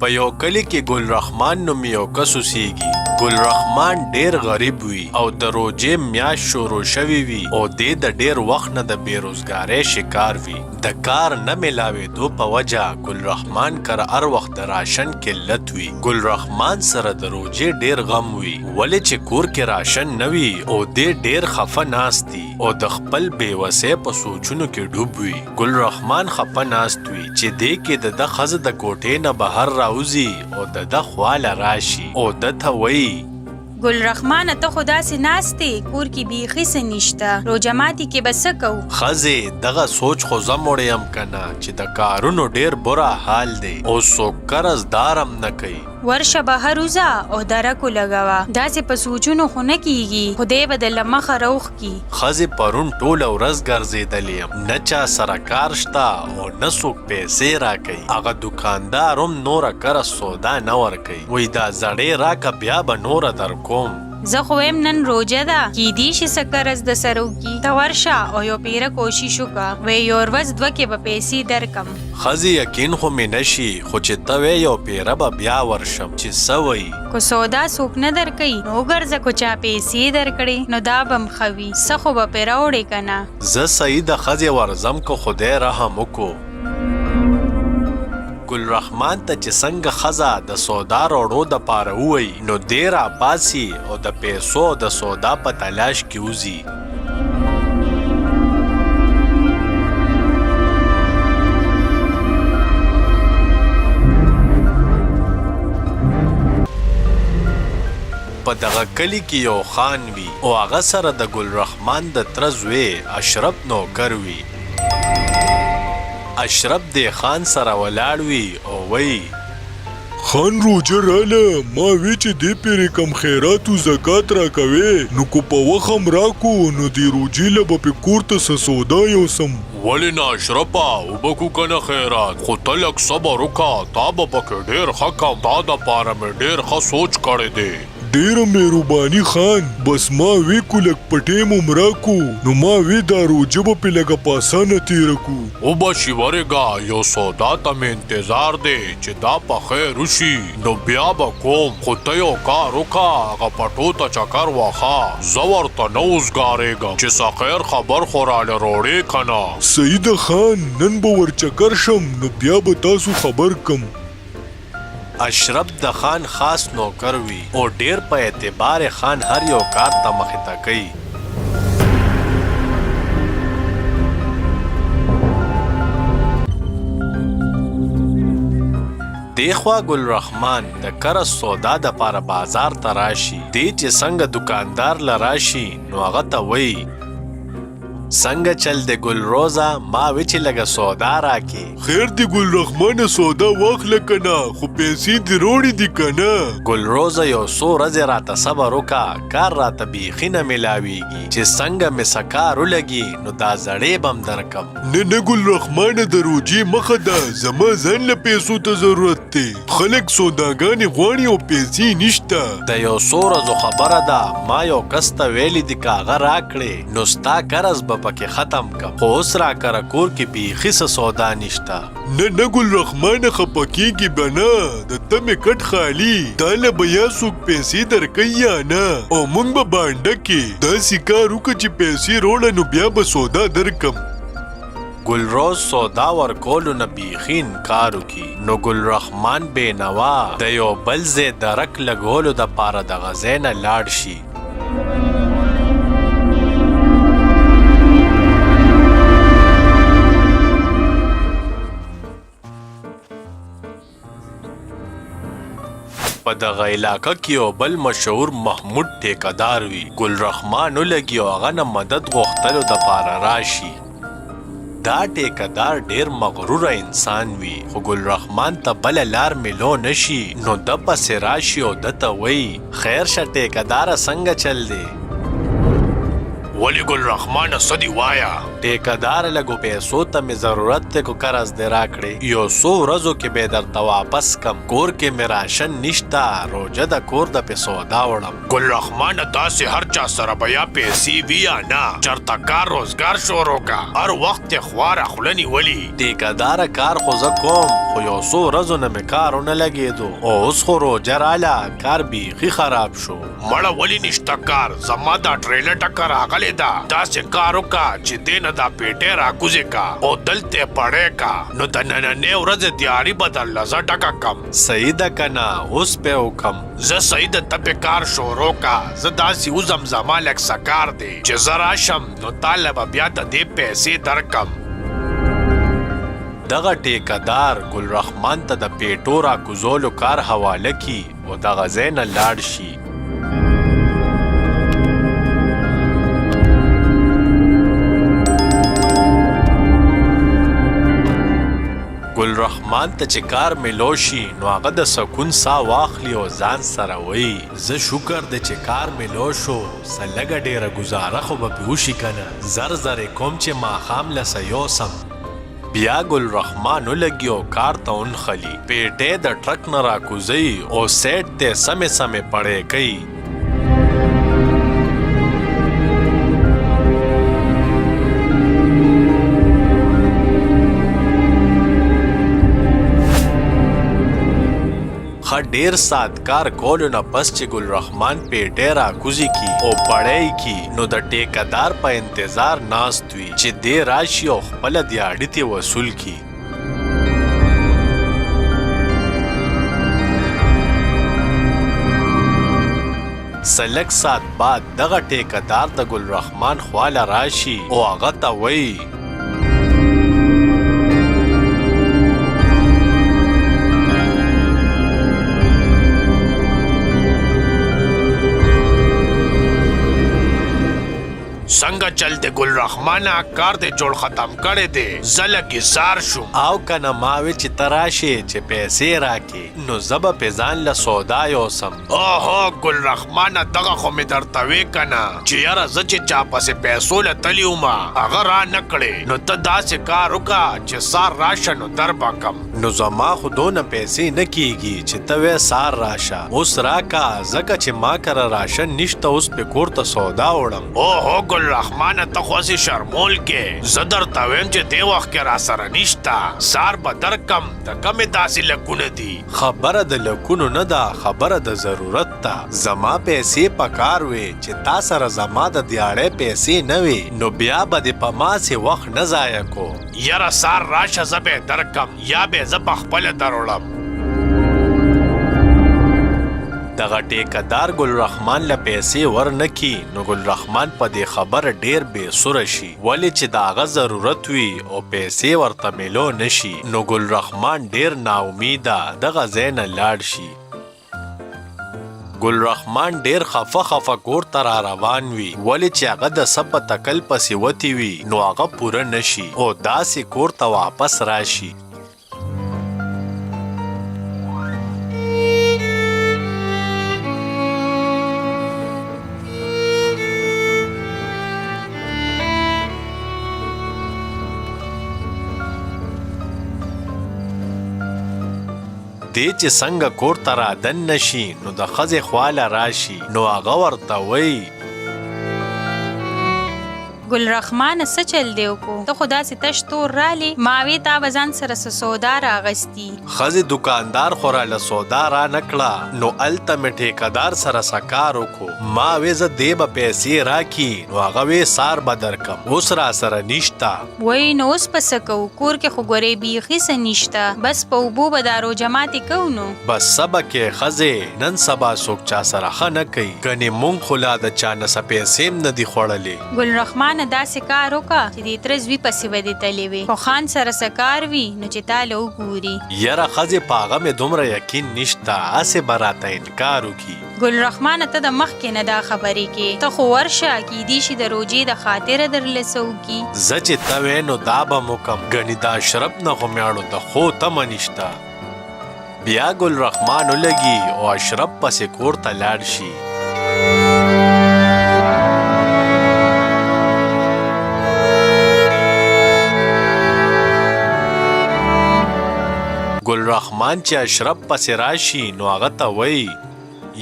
په یو کلی کې ګل رحمان نوم یو کس اوسیږي. ګل رحمان ډیر غریب وي او د روجې میاشت شروع شوی وي او د ډیر وخت نه د بیروزګارۍ شکار وي. د کار نه میلاوېدو په وجه ګل رحمان کره هر وخت د راشن قلت وي. ګل رحمان سره د روجې ډیر غم وي ولې چې کور کې راشن نه وي او د ډیر خفه ناست دي او د خپل بېوسۍ په سوچونو کې ډوب وي. ګل رحمان خفه ناست وي چې دې کې د ښځه د کوټې نه بهر راوځي او د خواله راشي او دته وایي ګل رحمانه ته خو داسې ناستې کور کې بیخي څه نشته روژه ماتي کې به څه کوو. ښځې دغه سوچ خو زه موړی یم که نه چې د کارونو ډیر بره حال دی او څوک قرضدار هم نه کوي. ورشه بهر وځه او درک ولګوه داسې په سوچونو خو نه کیږي خدای به د له مخه روغ کي. ښځې پرون ټوله ورځ ګرځېدلی یم نه چا سره کار شته او نه څوک پیسې راکوي. هغه دوکاندار هم نوره کره سودا نه ورکوي. وایي دا زړې راکه بیا به نوره درکوم. زه خو ویم نن روژه ده کیدی شي څه قرض د سره وکړي ته ورشه او یو پیره کوشش وکړه وی یو ورځ دوه کې به پیسې درکم. ښځې یقین خو مې نشي خو چې ته وی یو پیره به بیا ورشم چې څه وایي. کو سودا څوک نه درکوي نو وګرځه کو چا پیسې درکړې نو دا به م ښه وي څه خو به پرې راوړې که نه. زه صحیح د ښځې ورځم که خدای رحم وکړو. ګل رحمان ته چې څنګه ښځه د سودا راوړو دپاره ووایي نو دی راپاڅي او د پیسو د سودا په تلاش کې وځي. په دغه کلي کې یو خان وي او هغه سره د ګل رحمان د تره زوی اشرف نوکر وي. اشرف د خان سره ولاړ وي او وایي خان روجه راله ما وی چې دې پیرې کم خیرات و زکات راکوې نو کو په وخت هم راکو نو دې روجې له به پې کور ته څه سودا یوسم. ولې نه اشرفه وبکو که نه خیرات خو ته لږ صبر وکړه تا به پکې ډېر ښه کم تا دپاره مې ډېر ښه سوچ کړی دی. ډیره مهرباني خان بس ما وی کو لږ پټیم هم راکو نو ما وی دا روجه به پې لږه په اسانه تېره کړو. وبشي ورېږه یو سودا ته مې انتظار دی چې دا په خیر وشي نو بیا به کوم خو ته یو کار وکړه هغه پټو ته چکر واخه زه ورته نه اوسګارېږم چې څه خیر خبر خو راله روړې که نه. صحیح ده خان نن به ور چکر شم نو بیا به تاسو خبر کم. اشرف د خان خاص نوکر وي او ډیر په اعتبار خان هر یو کار ته مخې ته کوي. دیخوا ګل رحمان د قرض سودا دپاره بازار ته راشي. دی چې څنګه دوکاندار له راشي نو هغه ته وایي څنګه چل د ګل روزه ما وی چې لږه سودا راکې. خیر دی ګل رحمانه سودا واخله که نه خو پیسې دې روړې دي که نه. ګل روزه یو څو ورځې راته صبر وکړه کار راته بیخي نه میلاویږي چې څنګه مې څه کار ولګي نو دا زړې به م درکم. نه ګل رحمانه د روجې مخه ده زما ځان له پیسو ته ضرورت دی خلک سوداګانې غواړي او پیسې نشته. د یو څو ورځو خبره ده ما یو کس ته ویلي دي که هغه راکړې نو ستا قرض به پکې ختم کم خو اوس را کره کور کې بیخي څه سودا نشته. نه ګل رحمانه خفه کېږي به نه د ته مې کټ خالي تا له به یا څوک پیسې درکوي یا نه او موږ به بانډه کې داسې کار وکړه چې پیسې روړه نو بیا به سودا درکم. ګلروز سودا ورکولو نه بیخي انکار وکړي نو ګل رحمان بېنوا د یو بل ځای درک لګولو دپاره دغه ځای نه لاړ شي. په دغه علاقه کې یو بل مشهور محمود ټیکهدار وي. ګل رحمان ولګي او هغه نه مدد غوښتلو دپاره راشي. دا ټیکهدار ډیر مغروره انسان وي خو ګل رحمان ته بله لار میلو نشي نو ده پسې راشي او ده ته وایي خیر شه ټیکهداره څنګه چل دی. ولی ګل رحمان سدی وایا ټیکدار لګو پیسو ته می ضرورت ته کو قرض دې راکړي یو سو ورځو کې به درته واپس کم کور کې می راشن نشتا روزه د کور د پیسو دا وړم ګل رحمان داسې هر چا سره بیا پیسې ویا نه چرته کار روزګار شروع کا هر وخت خواره خلنی ولی ټیکدار کار خو زه کوم خو یو سو ورځو نه می کارونه لګېدو او اوس خو روزه رااله کار بیخي خراب شو مړه ولی نشته کار زما دا ټریلر ټکر راغلی دا داسې کار وکړه چې دې نه دا پیټې راکوزې کا او دلته پړې کا نو د نننۍ ورځې تیاري به درله زه ډکه کم صحیح ده که نه اوس پې وکم زه صحیح ده ته پې کار شروع کا زه داسې وزم زما لږ سکار دی چې زه راشم نو تاله به بیا د دې پیسې درکم دغه ټیکدار ګل رحمان ته د پیټو راکوزولو کار حواله کی او دغه ځای نه لاړ شي ګل رحمان ته چې کار ملو شي نو هغه د سکون ساه واخلي او ځان سره وایي زه شکر دی چې کار ملو شو څه لږه ډېره ګزاره خو به پې وشي که نه زر زرې کوم چې ماښام لسه یوسم بیا ګل رحمان ولګي او کار ته ونښلي پیټې د ټرک نه راکوزوي او سیټ ته سمې سمې پړې کوي ډیر سات کار کولو نه پس چې ګل رحمان پیټې راکوزي کی او پړی کی نو د ټیکدار په انتظار ناست وي چې دې راشي او خپله دیاړي ترې وصول کی سلک سات بعد دغه ټیکدار د ګل رحمان خواله راشي او هغه ته وایي څنګه چلته ګل رحمانه کار دې جوړ ختم کړی دی زه لږ ایثار شوم او کنه ما وی چې ته راشې چې پیسې راکې نو زه به پې ځان له سودا یوسم اوهو ګل رحمانه دغه خو مې درته وې که نه چې یاره زه چې چا پسې پیسو له تلي ومه هغه را نه کړې نو ته داسې کار وکړه چې سار راشه نو در به کم نو زما خو دونه پیسې نه کیږي چې ته وې سار راشه اوس راکه ځکه چې ما کره راشن نشته اوس پې کور ته سودا وړم اوهو ګل رحمانه ته خو هسې شرمول کې زه درته ویم چې دې وخت کې راسره نشته سار به درکم د کمې داسې لکونه دي خبره د لکونو نه ده خبره د ضرورت ده زما پیسې پکار وې چې تا سره زما د دیاړۍ پیسې نه وې نو بیا به دې په ما سې وخت نه ضایع کو یاره سار راشه زه به درکم یا به زه پخپله دروړم دغه ټیکدار ګل رحمان له پیسې ورنکي نو ګل رحمان په دې خبره ډیر بې سوره شي ولې چې د هغه ضرورت وي او پیسې ورته میلو نشي نو ګل رحمان ډیر ناامیده دغه ځای نه لاړ شي ګل رحمان ډیر خفه کور ته را روان وي ولې چې هغه د څه په تکل پسې وتې وي نو هغه پوره نشي او داسې کور ته واپس راشي دې چې څنګه کور ته رادن نشي نو د ښځې خواله راشي نو هغه ورته وایي ګل رحمانه څه چل دی وکړو ته خو داسې تش تور رالی ما وې تا به ځان سره څه سودا راغستي ښځې دوکاندار خو راله سودا را نه کړه نو هلته مې ټیکدار سره څه کار وکړو ما وې زه دې به پیسې راکړي نو هغه وې سار به درکم اوس را سره نشته وایي نو اوس به څه کوو کور کې خو ګورې بیخي څه نشته بس په اوبو به دا روژه ماتې کوو نو بس څه به کې ښځې نن سبا څوک چا سره ښه نه کوي ګنې مونږ خو لا د چا نه څه پیسې هم نه دي خوړلې ګل رحمانه داسې کار وکړه چې د تره زوی پسې به دې تللی وې خو خان سره څه کار وي نو چې تا له وګوري یاره ښځې په هغه مې دومره یقین نشته هسې به راته انکار وکړي ګل رحمانه ته د مخکې نه دا خبرې کې ته خو ورشه کیدی شي د روژې د خاطره درله څه وکړي زه چې ته وې نو دا به مو کم ګنې د اشرف نه خو مې د خو تمه نشته بیا ګل رحمان ولګي او اشرف پسې کور ته لاړ شي ګل رحمان چې اشرف پسې راشي نو هغه ته وایي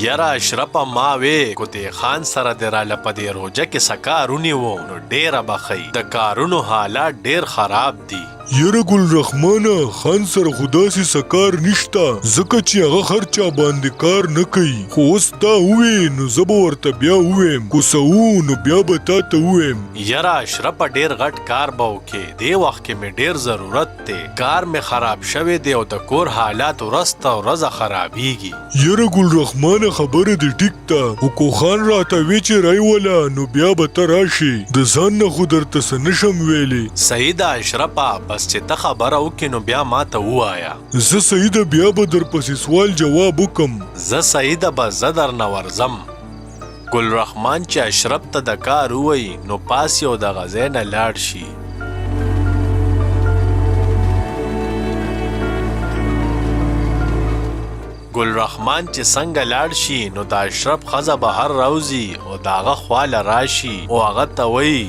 یاره اشرف ما وې کوتې خان سره دې راله په دې روژه کې څه کار ونیوو نو ډېره بخۍ د کارونو حالات ډېر خراب دي یره ګل رحمانه خان سره خو داسې څه کار نشته ځکه چې هغه هر چا باندې کار نه کوي خو اوس تا ووې نو زه به ورته بیا ووایم کو څه وو نو بیا به تا ته ووایم یاره اشرف ډېر غټ کار به وکې دې وخت کې مې ډېر ضرورت دی کار مې خراب شوی دی او د کور حالات ورځ ته ورځه خرابیږي یره ګل رحمانه خبره دې ټیک ده خو کو خان راته وی چې رایوله نو بیا به ته راشې د ځان نه خو درته څه نشم ویلی صحیح ده اشرفه بس چې ته خبره وکې نو بیا ما ته ووایه زه صحیح ده بیا به درپسې سوال جواب وکم زه صحیح ده به زه درنه ورځم ګل رحمان چې اشرف ته د کار ووایي نو پاس یو د غځای نه لاړ شي ګل رحمان چې څنګه لاړ شي نو د اشرف ښځه بهر راوځي او د هغه خواله راشي او هغه ته وایي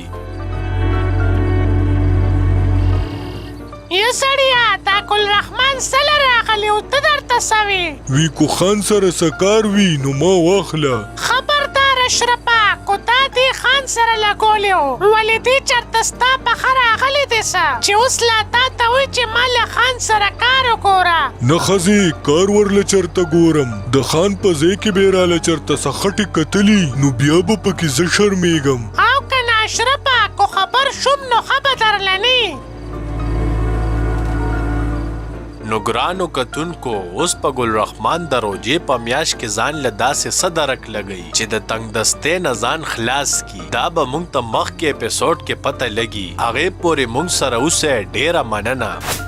یا سړیه دا ګل رحمان سره راغلی او ته درته څه وې وی کو خان سره څه کار وي نو ما واخله خبردار اشرفه کو تا دې خان سره لګولی و ولې دې چېرته ستا پخه راغلی دی څه چې اوس لا تا ته وایي چې ما له خان سره کار وګوره نه ښځې کار ورله چرته ګورم د خان په ځای کې به یې راله چرته څه خټې کتلي نو بیا به پکې زه شرمېږم او که نه اشرفه کو خبر شوم نو ښه به درله نه نو ګرانو کتونکو اوس په ګل رحمان د روژې په میاشت کې ځان له داسې څه درک لګوي چې د تنګ دستۍ نه ځان خلاص کی دا به موږ ته مخکې اپیسوډ کې پته لګي هغې پورې موږ سره اوسئ ډېره مننه